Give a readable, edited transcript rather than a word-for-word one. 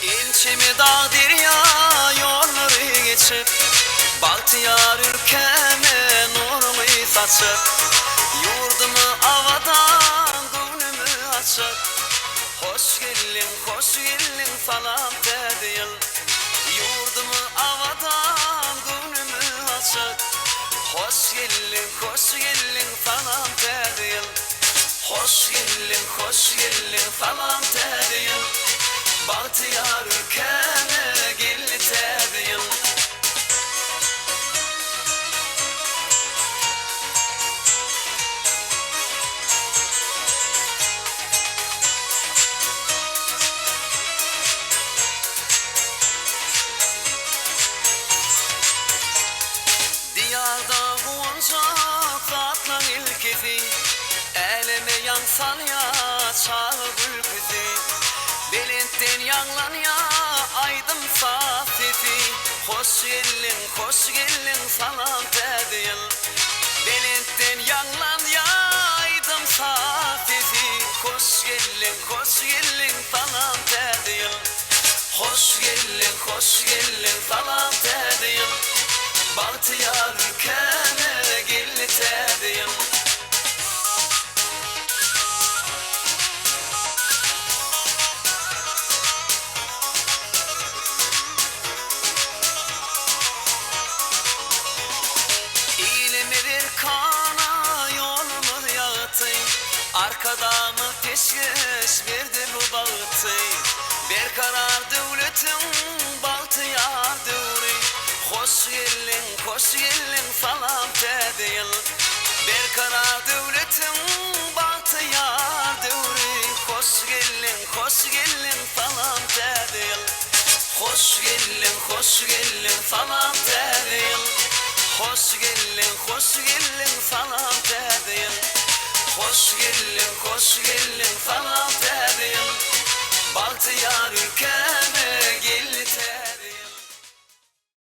İlçemi dağ derya yolları geçip Bahtiyar ülkeme nurumu saçıp Yurdumu avadan gönlümü açıp hoş geldin salam dedin Yurdumu avadan gönlümü açıp hoş geldin salam dedin Hoş geldin salam dedin Bahtiyar ülkeme gel dedin Diyarda bunca tatlan ilkesi Elime yansan ya çağ ülkesi Belintten yanlan ya aydım safeti Hoş geldin salam dedin Belintten yanlan ya aydım safeti Hoş geldin salam dedin Hoş geldin salam dedin Bahtiyar ülkeme gel dedin Kana yolumu yağıtı Arkada mı peşkeş verdi bu bağıtı Bir karar devletin Bahtiyar devri Hoş geldin salam dedin Bir karar devletin Bahtiyar devri Hoş geldin salam dedin Hoş geldin salam dedin Hoş geldin salam dedin Hoş geldin salam dedin